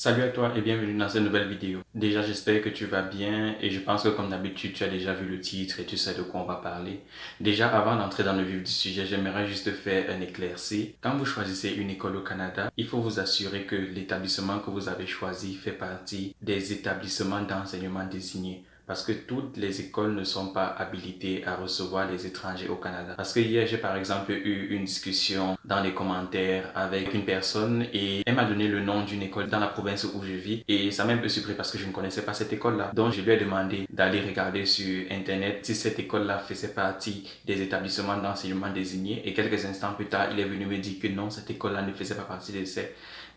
Salut à toi et bienvenue dans cette nouvelle vidéo. Déjà, j'espère que tu vas bien et je pense que comme d'habitude, tu as déjà vu le titre et tu sais de quoi on va parler. Déjà, avant d'entrer dans le vif du sujet, j'aimerais juste faire un éclairci. Quand vous choisissez une école au Canada, il faut vous assurer que l'établissement que vous avez choisi fait partie des établissements d'enseignement désignés. Parce que toutes les écoles ne sont pas habilitées à recevoir les étrangers au Canada. Parce que hier, j'ai par exemple eu une discussion dans les commentaires avec une personne et elle m'a donné le nom d'une école dans la province où je vis et ça m'a un peu surpris parce que je ne connaissais pas cette école-là. Donc je lui ai demandé d'aller regarder sur internet si cette école-là faisait partie des établissements d'enseignement désignés et quelques instants plus tard, il est venu me dire que non, cette école-là ne faisait pas partie de ces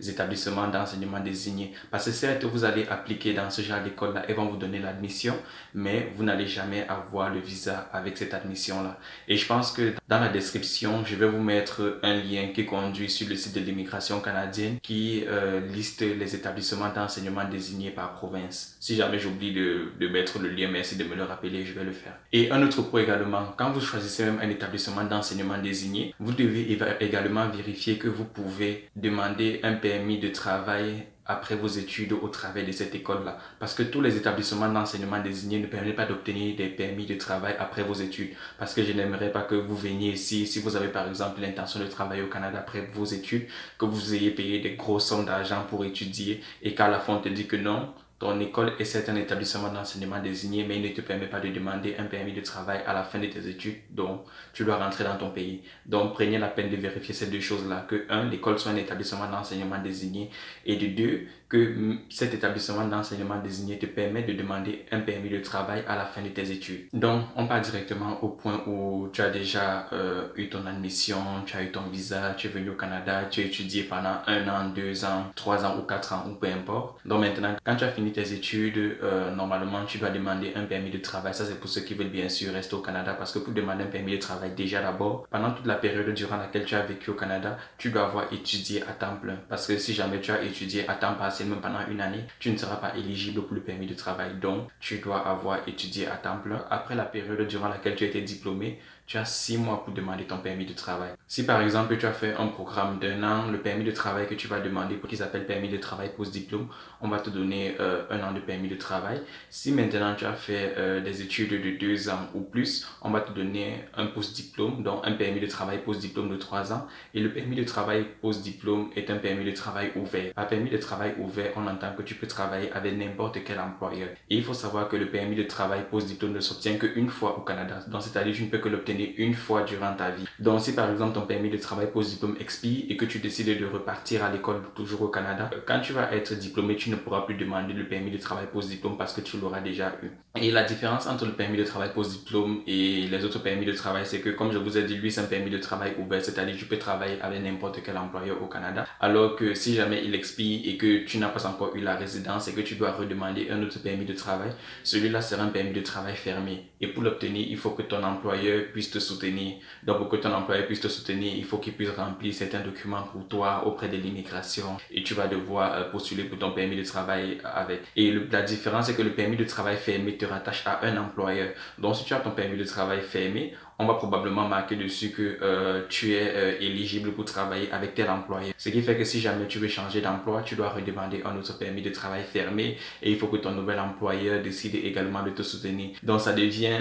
établissements d'enseignement désignés. Parce que certes, vous allez appliquer dans ce genre d'école-là, elles vont vous donner l'admission, mais vous n'allez jamais avoir le visa avec cette admission-là. Et je pense que dans la description, je vais vous mettre un lien qui conduit sur le site de l'immigration canadienne qui liste les établissements d'enseignement désignés par province. Si jamais j'oublie de mettre le lien, merci de me le rappeler, je vais le faire. Et un autre point également, quand vous choisissez même un établissement d'enseignement désigné, vous devez également vérifier que vous pouvez demander un permis de travail après vos études au travers de cette école-là. Parce que tous les établissements d'enseignement désignés ne permettent pas d'obtenir des permis de travail après vos études. Parce que je n'aimerais pas que vous veniez ici, si vous avez par exemple l'intention de travailler au Canada après vos études, que vous ayez payé des grosses sommes d'argent pour étudier et qu'à la fin on te dit que non, ton école est certes un établissement d'enseignement désigné, mais il ne te permet pas de demander un permis de travail à la fin de tes études, donc tu dois rentrer dans ton pays. Donc prenez la peine de vérifier ces deux choses-là, que un, l'école soit un établissement d'enseignement désigné, et de deux, que cet établissement d'enseignement désigné te permet de demander un permis de travail à la fin de tes études. Donc, on part directement au point où tu as déjà eu ton admission, tu as eu ton visa, tu es venu au Canada, tu as étudié pendant 1 an, 2 ans, 3 ans ou 4 ans ou peu importe. Donc maintenant, quand tu as fini tes études, normalement, tu dois demander un permis de travail. Ça, c'est pour ceux qui veulent bien sûr rester au Canada parce que pour demander un permis de travail, déjà d'abord, pendant toute la période durant laquelle tu as vécu au Canada, tu dois avoir étudié à temps plein. Parce que si jamais tu as étudié à temps partiel, même pendant une année, tu ne seras pas éligible pour le permis de travail. Donc, tu dois avoir étudié à temps plein. Après la période durant laquelle tu as été diplômé, tu as 6 mois pour demander ton permis de travail. Si par exemple tu as fait un programme d'1 an, le permis de travail que tu vas demander, pour qu'ils appellent permis de travail post-diplôme, on va te donner 1 an de permis de travail. Si maintenant tu as fait des études de 2 ans ou plus, on va te donner un post-diplôme, donc un permis de travail post-diplôme de 3 ans. Et le permis de travail post-diplôme est un permis de travail ouvert. Par permis de travail ouvert, on entend que tu peux travailler avec n'importe quel employeur. Et il faut savoir que le permis de travail post-diplôme ne s'obtient qu'une fois au Canada. Donc c'est-à-dire tu ne peux que l'obtenir une fois durant ta vie. Donc si par exemple ton permis de travail post-diplôme expire et que tu décides de repartir à l'école toujours au Canada, quand tu vas être diplômé, tu ne pourras plus demander le permis de travail post-diplôme parce que tu l'auras déjà eu. Et la différence entre le permis de travail post-diplôme et les autres permis de travail, c'est que comme je vous ai dit, lui c'est un permis de travail ouvert, c'est-à-dire tu peux travailler avec n'importe quel employeur au Canada. Alors que si jamais il expire et que tu n'as pas encore eu la résidence et que tu dois redemander un autre permis de travail, celui-là sera un permis de travail fermé. Et pour l'obtenir, il faut que ton employeur puisse te soutenir. Donc pour que ton employeur puisse te soutenir, il faut qu'il puisse remplir certains documents pour toi auprès de l'immigration et tu vas devoir postuler pour ton permis de travail avec. Et la différence c'est que le permis de travail fermé te rattache à un employeur. Donc si tu as ton permis de travail fermé, on va probablement marquer dessus que tu es éligible pour travailler avec tel employeur. Ce qui fait que si jamais tu veux changer d'emploi, tu dois redemander un autre permis de travail fermé et il faut que ton nouvel employeur décide également de te soutenir. Donc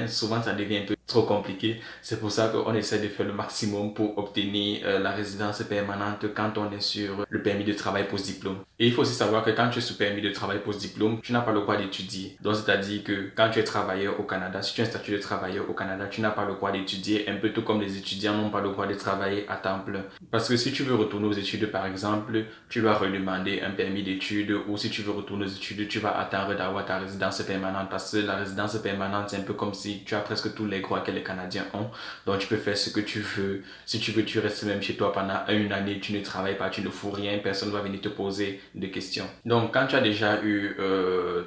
souvent ça devient un peu trop compliqué. C'est pour ça qu'on essaie de faire le maximum pour obtenir la résidence permanente quand on est sur le permis de travail post-diplôme. Et il faut aussi savoir que quand tu es sous permis de travail post-diplôme, tu n'as pas le droit d'étudier. Donc c'est-à-dire que quand tu es travailleur au Canada, si tu as un statut de travailleur au Canada, tu n'as pas le droit d'étudier, un peu tout comme les étudiants n'ont pas le droit de travailler à temps plein. Parce que si tu veux retourner aux études par exemple, tu dois redemander un permis d'études ou si tu veux retourner aux études, tu vas attendre d'avoir ta résidence permanente parce que la résidence permanente c'est un peu comme si tu as presque tous les droits que les Canadiens ont. Donc tu peux faire ce que tu veux. Si tu veux, tu restes même chez toi pendant une année, tu ne travailles pas, tu ne fous rien, personne ne va venir te poser de questions. Donc quand tu as déjà eu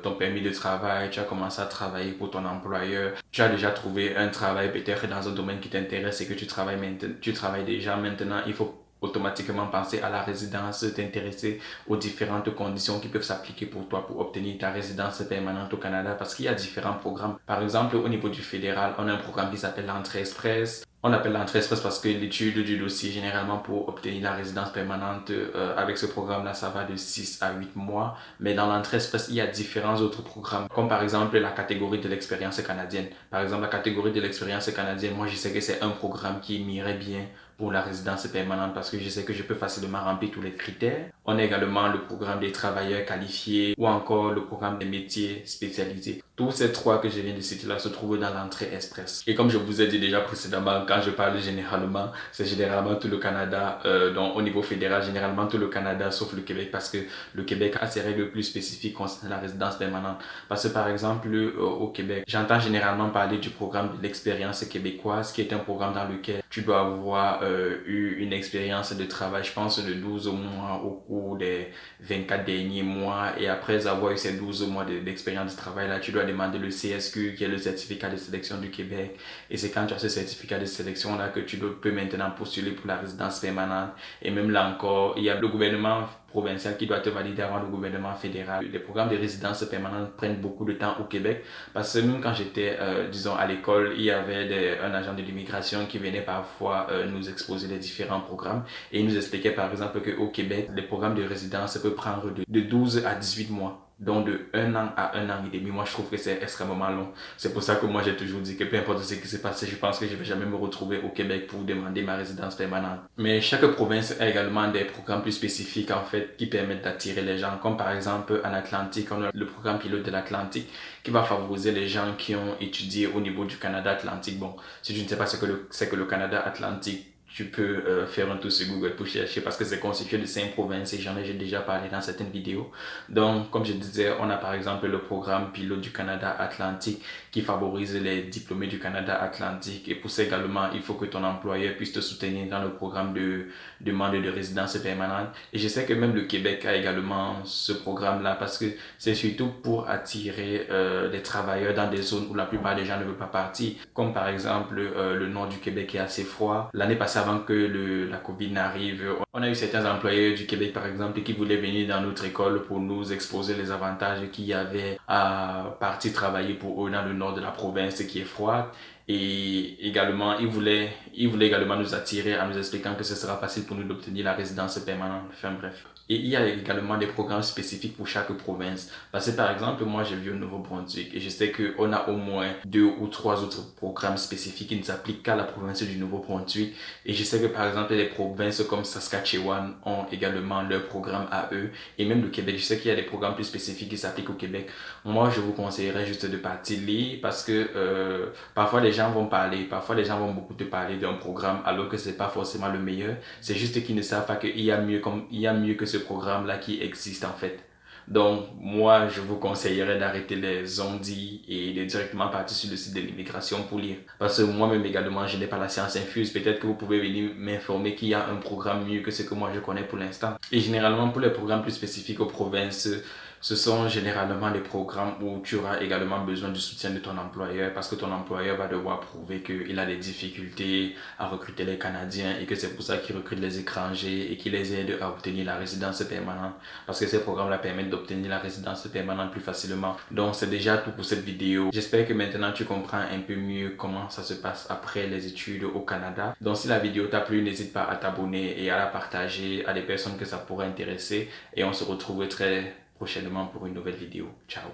ton permis de travail, tu as commencé à travailler pour ton employeur, tu as déjà trouvé un travail peut-être dans un domaine qui t'intéresse et que tu travailles déjà maintenant, il faut automatiquement penser à la résidence, t'intéresser aux différentes conditions qui peuvent s'appliquer pour toi pour obtenir ta résidence permanente au Canada parce qu'il y a différents programmes. Par exemple, au niveau du fédéral, on a un programme qui s'appelle l'entrée express. On appelle l'entrée express parce que l'étude du dossier, généralement pour obtenir la résidence permanente, avec ce programme-là, ça va de 6 à 8 mois. Mais dans l'entrée express, il y a différents autres programmes, comme par exemple la catégorie de l'expérience canadienne. Par exemple, la catégorie de l'expérience canadienne, moi je sais que c'est un programme qui m'irait bien pour la résidence permanente parce que je sais que je peux facilement remplir tous les critères. On a également le programme des travailleurs qualifiés ou encore le programme des métiers spécialisés. Tous ces trois que je viens de citer là se trouvent dans l'entrée express. Et comme je vous ai dit déjà précédemment, quand je parle généralement, c'est généralement tout le Canada, donc au niveau fédéral, généralement tout le Canada sauf le Québec parce que le Québec a ses règles plus spécifiques concernant la résidence permanente. Parce que par exemple, au Québec, j'entends généralement parler du programme de l'expérience québécoise qui est un programme dans lequel tu dois avoir eu une expérience de travail, je pense, de 12 mois au cours des 24 derniers mois. Et après avoir eu ces 12 mois d'expérience de travail, là, tu dois demander le CSQ, qui est le certificat de sélection du Québec. Et c'est quand tu as ce certificat de sélection là que tu peux maintenant postuler pour la résidence permanente. Et même là encore, il y a le gouvernement provincial qui doit te valider avant le gouvernement fédéral. Les programmes de résidence permanente prennent beaucoup de temps au Québec parce que même quand j'étais, disons, à l'école, il y avait un agent de l'immigration qui venait parfois nous exposer les différents programmes et il nous expliquait par exemple qu'au Québec, les programmes de résidence peuvent prendre de 12 à 18 mois. Donc de 1 an à 1 an et demi, moi je trouve que c'est extrêmement long. C'est pour ça que moi j'ai toujours dit que peu importe ce qui s'est passé, je pense que je vais jamais me retrouver au Québec pour demander ma résidence permanente. Mais chaque province a également des programmes plus spécifiques en fait qui permettent d'attirer les gens. Comme par exemple en Atlantique, on a le programme pilote de l'Atlantique qui va favoriser les gens qui ont étudié au niveau du Canada Atlantique. Bon, si tu ne sais pas ce que c'est que le Canada Atlantique, tu peux faire un tour sur Google pour chercher parce que c'est constitué de 5 provinces et j'ai déjà parlé dans certaines vidéos. Donc, comme je disais, on a par exemple le programme pilote du Canada Atlantique qui favorise les diplômés du Canada Atlantique et pour ça également, il faut que ton employeur puisse te soutenir dans le programme de demande de résidence permanente. Et je sais que même le Québec a également ce programme-là parce que c'est surtout pour attirer les travailleurs dans des zones où la plupart des gens ne veulent pas partir, comme par exemple le nord du Québec est assez froid. L'année passée, avant que la COVID n'arrive, on a eu certains employeurs du Québec, par exemple, qui voulaient venir dans notre école pour nous exposer les avantages qu'il y avait à partir travailler pour eux dans le nord de la province qui est froide. Et également, ils voulaient également nous attirer en nous expliquant que ce sera facile pour nous d'obtenir la résidence permanente. Enfin bref. Et il y a également des programmes spécifiques pour chaque province. Parce que par exemple, moi je vis au Nouveau-Brunswick et je sais qu'on a au moins 2 ou 3 autres programmes spécifiques qui ne s'appliquent qu'à la province du Nouveau-Brunswick. Et je sais que par exemple, les provinces comme Saskatchewan ont également leur programme à eux. Et même le Québec, je sais qu'il y a des programmes plus spécifiques qui s'appliquent au Québec. Moi, je vous conseillerais juste de partir lire parce que parfois les gens vont parler, parfois les gens vont beaucoup te parler d'un programme alors que c'est pas forcément le meilleur. C'est juste qu'ils ne savent pas qu'il y a mieux il y a mieux que ce programme-là qui existe en fait. Donc, moi, je vous conseillerais d'arrêter les ondits et de directement partir sur le site de l'immigration pour lire. Parce que moi-même également, je n'ai pas la science infuse. Peut-être que vous pouvez venir m'informer qu'il y a un programme mieux que ce que moi je connais pour l'instant. Et généralement, pour les programmes plus spécifiques aux provinces, ce sont généralement des programmes où tu auras également besoin du soutien de ton employeur parce que ton employeur va devoir prouver qu'il a des difficultés à recruter les Canadiens et que c'est pour ça qu'il recrute les étrangers et qu'il les aide à obtenir la résidence permanente parce que ces programmes-là permettent d'obtenir la résidence permanente plus facilement. Donc c'est déjà tout pour cette vidéo. J'espère que maintenant tu comprends un peu mieux comment ça se passe après les études au Canada. Donc si la vidéo t'a plu, n'hésite pas à t'abonner et à la partager à des personnes que ça pourrait intéresser et on se retrouve très prochainement pour une nouvelle vidéo. Ciao.